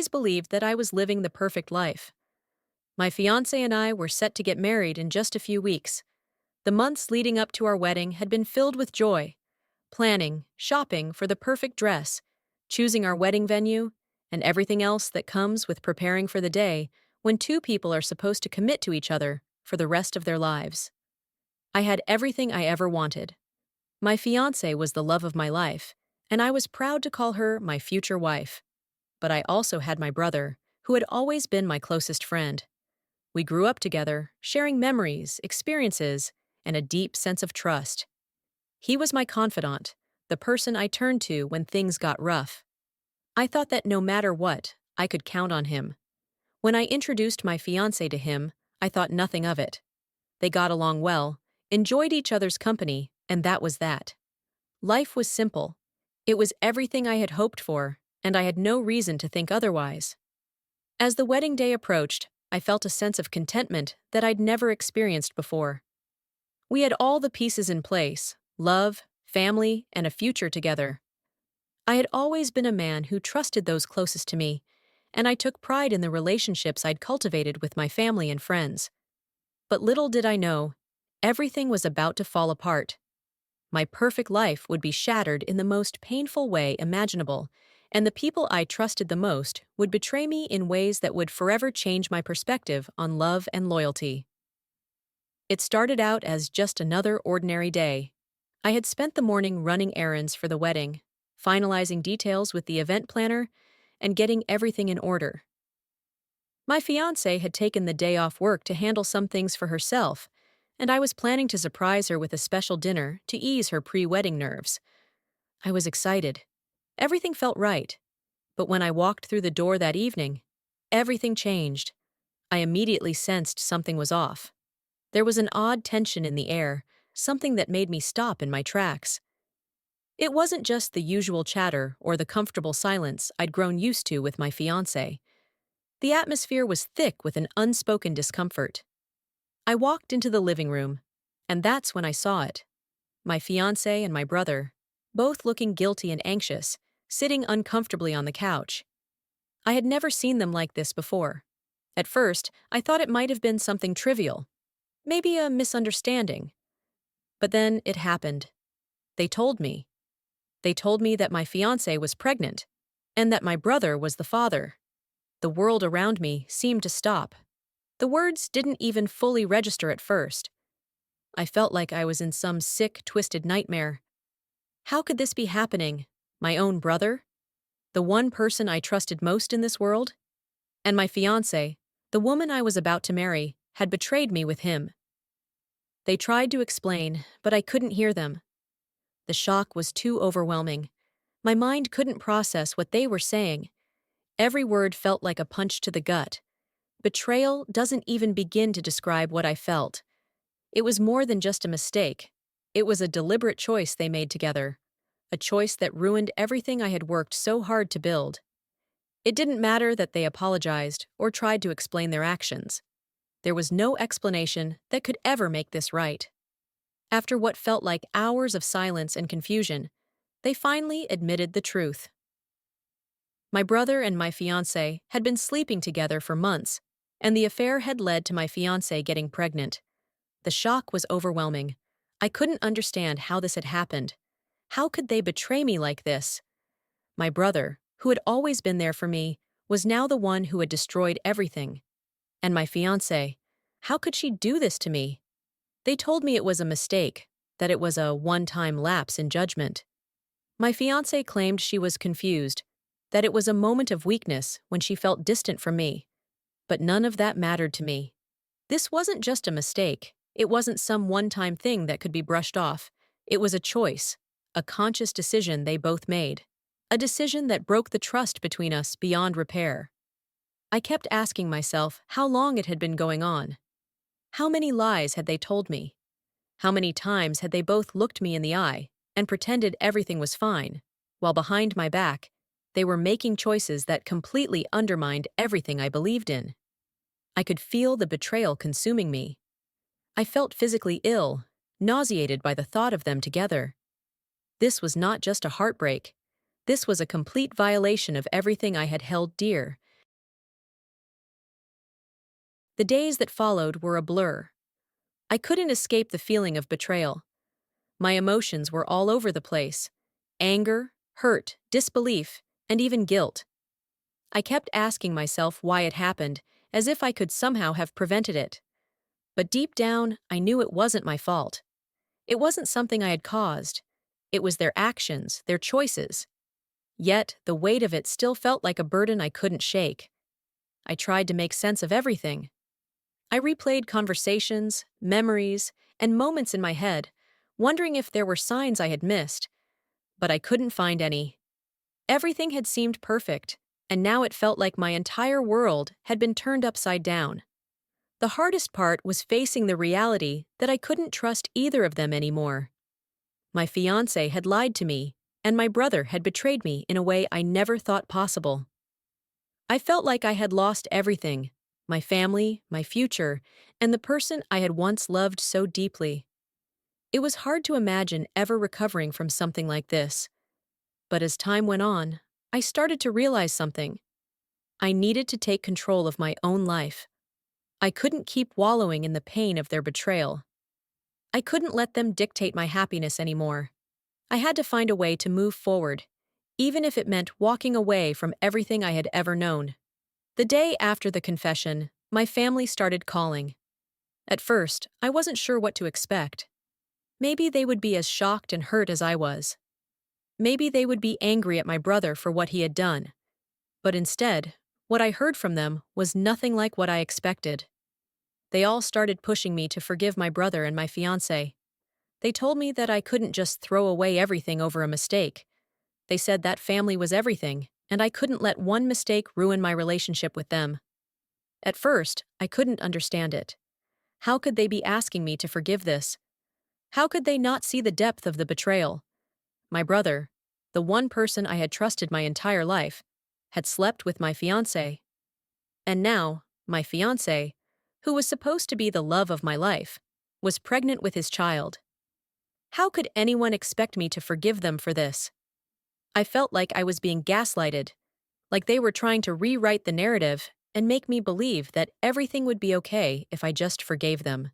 always believed that I was living the perfect life. My fiancé and I were set to get married in just a few weeks. The months leading up to our wedding had been filled with joy, planning, shopping for the perfect dress, choosing our wedding venue, and everything else that comes with preparing for the day when two people are supposed to commit to each other for the rest of their lives. I had everything I ever wanted. My fiancé was the love of my life, and I was proud to call her my future wife. But I also had my brother, who had always been my closest friend. We grew up together, sharing memories, experiences, and a deep sense of trust. He was my confidant, the person I turned to when things got rough. I thought that no matter what, I could count on him. When I introduced my fiancé to him, I thought nothing of it. They got along well, enjoyed each other's company, and that was that. Life was simple. It was everything I had hoped for, and I had no reason to think otherwise. As the wedding day approached, I felt a sense of contentment that I'd never experienced before. We had all the pieces in place: love, family, and a future together. I had always been a man who trusted those closest to me, and I took pride in the relationships I'd cultivated with my family and friends. But little did I know, everything was about to fall apart. My perfect life would be shattered in the most painful way imaginable, and the people I trusted the most would betray me in ways that would forever change my perspective on love and loyalty. It started out as just another ordinary day. I had spent the morning running errands for the wedding, finalizing details with the event planner, and getting everything in order. My fiancé had taken the day off work to handle some things for herself, and I was planning to surprise her with a special dinner to ease her pre-wedding nerves. I was excited. Everything felt right. But when I walked through the door that evening, everything changed. I immediately sensed something was off. There was an odd tension in the air, something that made me stop in my tracks. It wasn't just the usual chatter or the comfortable silence I'd grown used to with my fiancé. The atmosphere was thick with an unspoken discomfort. I walked into the living room, and that's when I saw it. My fiancé and my brother, both looking guilty and anxious, sitting uncomfortably on the couch. I had never seen them like this before. At first, I thought it might have been something trivial, maybe a misunderstanding. But then it happened. They told me. They told me that my fiancé was pregnant, and that my brother was the father. The world around me seemed to stop. The words didn't even fully register at first. I felt like I was in some sick, twisted nightmare. How could this be happening? My own brother? The one person I trusted most in this world? And my fiancé, the woman I was about to marry, had betrayed me with him. They tried to explain, but I couldn't hear them. The shock was too overwhelming. My mind couldn't process what they were saying. Every word felt like a punch to the gut. Betrayal doesn't even begin to describe what I felt. It was more than just a mistake. It was a deliberate choice they made together, a choice that ruined everything I had worked so hard to build. It didn't matter that they apologized or tried to explain their actions. There was no explanation that could ever make this right. After what felt like hours of silence and confusion, they finally admitted the truth. My brother and my fiancé had been sleeping together for months, and the affair had led to my fiancé getting pregnant. The shock was overwhelming. I couldn't understand how this had happened. How could they betray me like this? My brother, who had always been there for me, was now the one who had destroyed everything. And my fiancé, how could she do this to me? They told me it was a mistake, that it was a one-time lapse in judgment. My fiancé claimed she was confused, that it was a moment of weakness when she felt distant from me. But none of that mattered to me. This wasn't just a mistake. It wasn't some one-time thing that could be brushed off. It was a choice, a conscious decision they both made, a decision that broke the trust between us beyond repair. I kept asking myself how long it had been going on. How many lies had they told me? How many times had they both looked me in the eye and pretended everything was fine, while behind my back, they were making choices that completely undermined everything I believed in? I could feel the betrayal consuming me. I felt physically ill, nauseated by the thought of them together. This was not just a heartbreak. This was a complete violation of everything I had held dear, The days that followed were a blur. I couldn't escape the feeling of betrayal. My emotions were all over the place: anger, hurt, disbelief, and even guilt. I kept asking myself why it happened, as if I could somehow have prevented it. But deep down, I knew it wasn't my fault. It wasn't something I had caused. It was their actions, their choices. Yet, the weight of it still felt like a burden I couldn't shake. I tried to make sense of everything. I replayed conversations, memories, and moments in my head, wondering if there were signs I had missed, but I couldn't find any. Everything had seemed perfect, and now it felt like my entire world had been turned upside down. The hardest part was facing the reality that I couldn't trust either of them anymore. My fiancé had lied to me, and my brother had betrayed me in a way I never thought possible. I felt like I had lost everything: my family, my future, and the person I had once loved so deeply. It was hard to imagine ever recovering from something like this. But as time went on, I started to realize something. I needed to take control of my own life. I couldn't keep wallowing in the pain of their betrayal. I couldn't let them dictate my happiness anymore. I had to find a way to move forward, even if it meant walking away from everything I had ever known. The day after the confession, my family started calling. At first, I wasn't sure what to expect. Maybe they would be as shocked and hurt as I was. Maybe they would be angry at my brother for what he had done. But instead, what I heard from them was nothing like what I expected. They all started pushing me to forgive my brother and my fiancé. They told me that I couldn't just throw away everything over a mistake. They said that family was everything, and I couldn't let one mistake ruin my relationship with them. At first, I couldn't understand it. How could they be asking me to forgive this? How could they not see the depth of the betrayal? My brother, the one person I had trusted my entire life, had slept with my fiancé. And now, my fiancé, who was supposed to be the love of my life, was pregnant with his child. How could anyone expect me to forgive them for this? I felt like I was being gaslighted, like they were trying to rewrite the narrative and make me believe that everything would be okay if I just forgave them.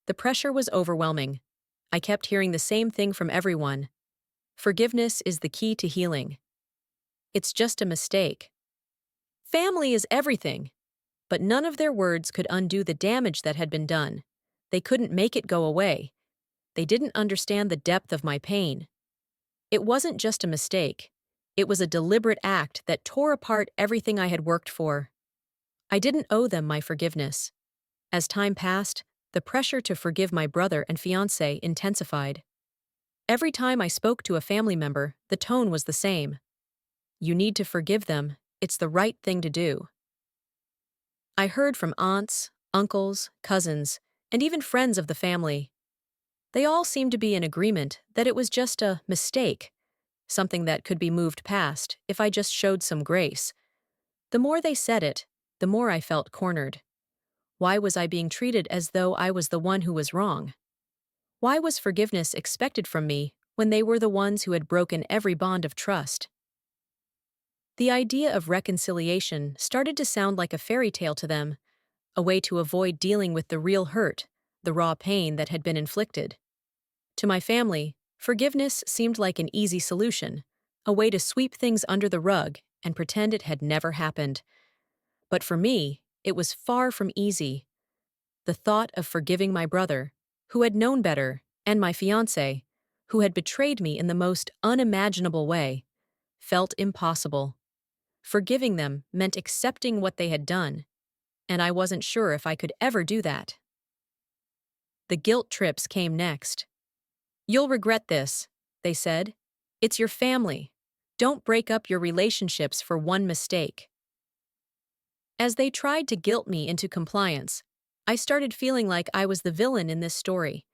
The pressure was overwhelming. I kept hearing the same thing from everyone: forgiveness is the key to healing. It's just a mistake. Family is everything. But none of their words could undo the damage that had been done. They couldn't make it go away. They didn't understand the depth of my pain. It wasn't just a mistake. It was a deliberate act that tore apart everything I had worked for. I didn't owe them my forgiveness. As time passed, the pressure to forgive my brother and fiancé intensified. Every time I spoke to a family member, the tone was the same. You need to forgive them. It's the right thing to do. I heard from aunts, uncles, cousins, and even friends of the family. They all seemed to be in agreement that it was just a mistake, something that could be moved past if I just showed some grace. The more they said it, the more I felt cornered. Why was I being treated as though I was the one who was wrong? Why was forgiveness expected from me when they were the ones who had broken every bond of trust? The idea of reconciliation started to sound like a fairy tale to them, a way to avoid dealing with the real hurt, the raw pain that had been inflicted. To my family, forgiveness seemed like an easy solution, a way to sweep things under the rug and pretend it had never happened. But for me, it was far from easy. The thought of forgiving my brother, who had known better, and my fiancé, who had betrayed me in the most unimaginable way, felt impossible. Forgiving them meant accepting what they had done, and I wasn't sure if I could ever do that. The guilt trips came next. "You'll regret this," they said. "It's your family. Don't break up your relationships for one mistake." As they tried to guilt me into compliance, I started feeling like I was the villain in this story.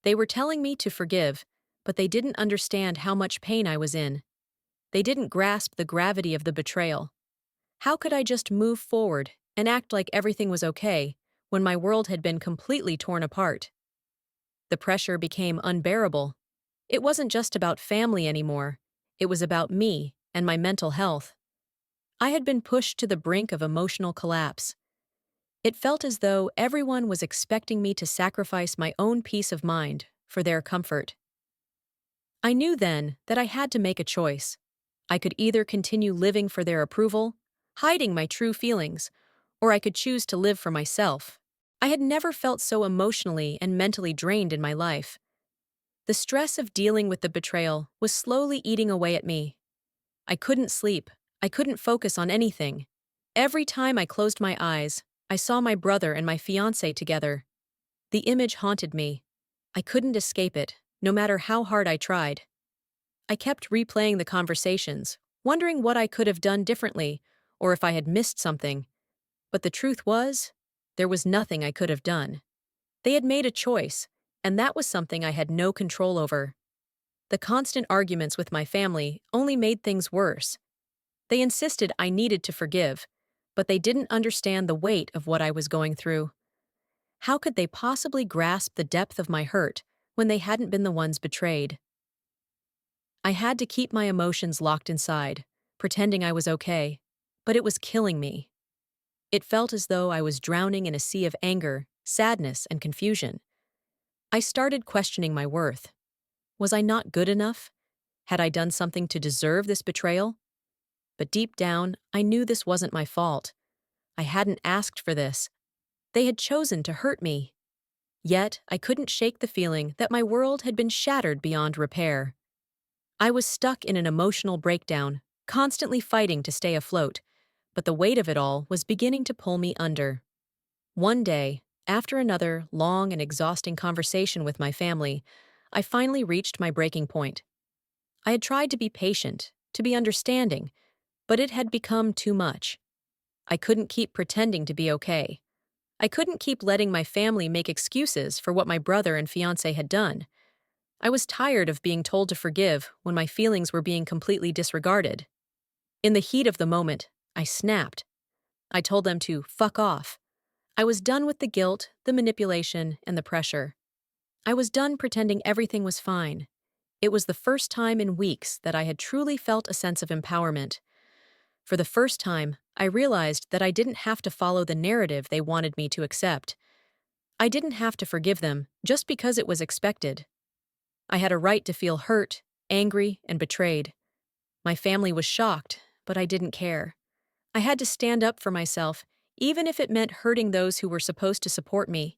They were telling me to forgive, but they didn't understand how much pain I was in. They didn't grasp the gravity of the betrayal. How could I just move forward and act like everything was okay when my world had been completely torn apart? The pressure became unbearable. It wasn't just about family anymore. It was about me and my mental health. I had been pushed to the brink of emotional collapse. It felt as though everyone was expecting me to sacrifice my own peace of mind for their comfort. I knew then that I had to make a choice. I could either continue living for their approval, hiding my true feelings, or I could choose to live for myself. I had never felt so emotionally and mentally drained in my life. The stress of dealing with the betrayal was slowly eating away at me. I couldn't sleep. I couldn't focus on anything. Every time I closed my eyes, I saw my brother and my fiancé together. The image haunted me. I couldn't escape it, no matter how hard I tried. I kept replaying the conversations, wondering what I could have done differently, or if I had missed something. But the truth was, there was nothing I could have done. They had made a choice, and that was something I had no control over. The constant arguments with my family only made things worse. They insisted I needed to forgive, but they didn't understand the weight of what I was going through. How could they possibly grasp the depth of my hurt when they hadn't been the ones betrayed? I had to keep my emotions locked inside, pretending I was okay, but it was killing me. It felt as though I was drowning in a sea of anger, sadness, and confusion. I started questioning my worth. Was I not good enough? Had I done something to deserve this betrayal? But deep down, I knew this wasn't my fault. I hadn't asked for this. They had chosen to hurt me. Yet, I couldn't shake the feeling that my world had been shattered beyond repair. I was stuck in an emotional breakdown, constantly fighting to stay afloat, but the weight of it all was beginning to pull me under. One day, after another long and exhausting conversation with my family, I finally reached my breaking point. I had tried to be patient, to be understanding, but it had become too much. I couldn't keep pretending to be okay. I couldn't keep letting my family make excuses for what my brother and fiancé had done. I was tired of being told to forgive when my feelings were being completely disregarded. In the heat of the moment, I snapped. I told them to fuck off. I was done with the guilt, the manipulation, and the pressure. I was done pretending everything was fine. It was the first time in weeks that I had truly felt a sense of empowerment. For the first time, I realized that I didn't have to follow the narrative they wanted me to accept. I didn't have to forgive them just because it was expected. I had a right to feel hurt, angry, and betrayed. My family was shocked, but I didn't care. I had to stand up for myself, even if it meant hurting those who were supposed to support me.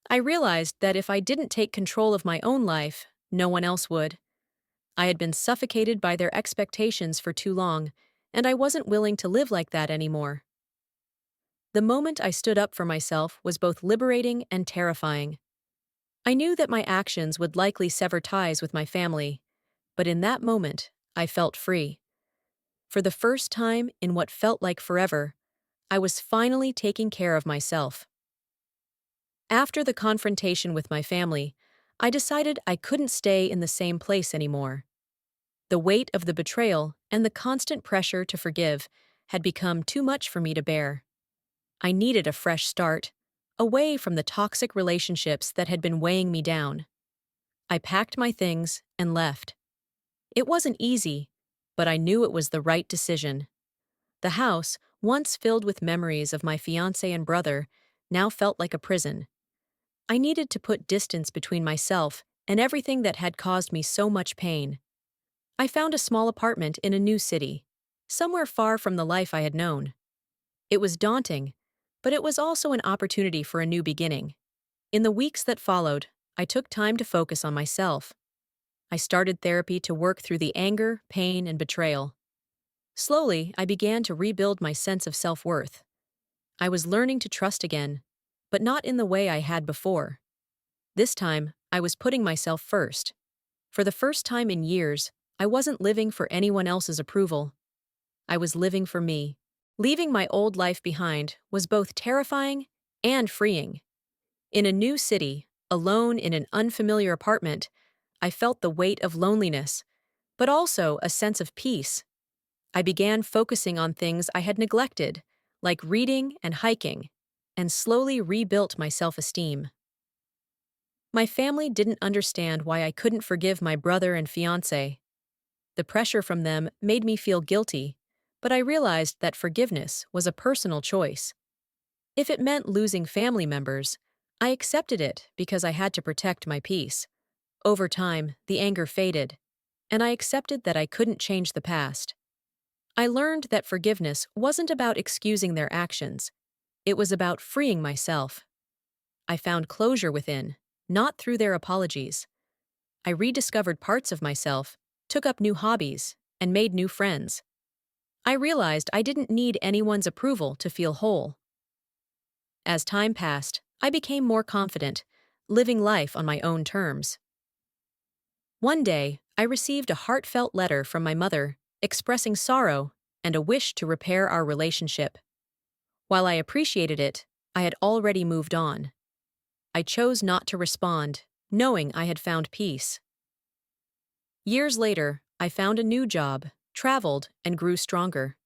I realized that if I didn't take control of my own life, no one else would. I had been suffocated by their expectations for too long, and I wasn't willing to live like that anymore. The moment I stood up for myself was both liberating and terrifying. I knew that my actions would likely sever ties with my family, but in that moment, I felt free. For the first time in what felt like forever, I was finally taking care of myself. After the confrontation with my family, I decided I couldn't stay in the same place anymore. The weight of the betrayal and the constant pressure to forgive had become too much for me to bear. I needed a fresh start, away from the toxic relationships that had been weighing me down. I packed my things and left. It wasn't easy, but I knew it was the right decision. The house, once filled with memories of my fiancé and brother, now felt like a prison. I needed to put distance between myself and everything that had caused me so much pain. I found a small apartment in a new city, somewhere far from the life I had known. It was daunting, but it was also an opportunity for a new beginning. In the weeks that followed, I took time to focus on myself. I started therapy to work through the anger, pain, and betrayal. Slowly, I began to rebuild my sense of self-worth. I was learning to trust again, but not in the way I had before. This time, I was putting myself first. For the first time in years, I wasn't living for anyone else's approval. I was living for me. Leaving my old life behind was both terrifying and freeing. In a new city, alone in an unfamiliar apartment, I felt the weight of loneliness, but also a sense of peace. I began focusing on things I had neglected, like reading and hiking, and slowly rebuilt my self-esteem. My family didn't understand why I couldn't forgive my brother and fiancé. The pressure from them made me feel guilty, but I realized that forgiveness was a personal choice. If it meant losing family members, I accepted it because I had to protect my peace. Over time, the anger faded, and I accepted that I couldn't change the past. I learned that forgiveness wasn't about excusing their actions, it was about freeing myself. I found closure within, not through their apologies. I rediscovered parts of myself, took up new hobbies, and made new friends. I realized I didn't need anyone's approval to feel whole. As time passed, I became more confident, living life on my own terms. One day, I received a heartfelt letter from my mother, expressing sorrow and a wish to repair our relationship. While I appreciated it, I had already moved on. I chose not to respond, knowing I had found peace. Years later, I found a new job, traveled, and grew stronger.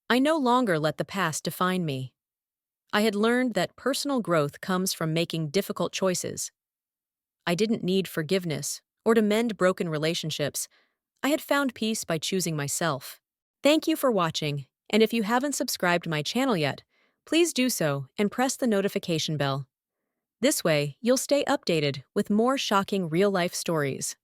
I no longer let the past define me. I had learned that personal growth comes from making difficult choices. I didn't need forgiveness or to mend broken relationships. I had found peace by choosing myself. Thank you for watching, and if you haven't subscribed to my channel yet, please do so and press the notification bell. This way, you'll stay updated with more shocking real-life stories.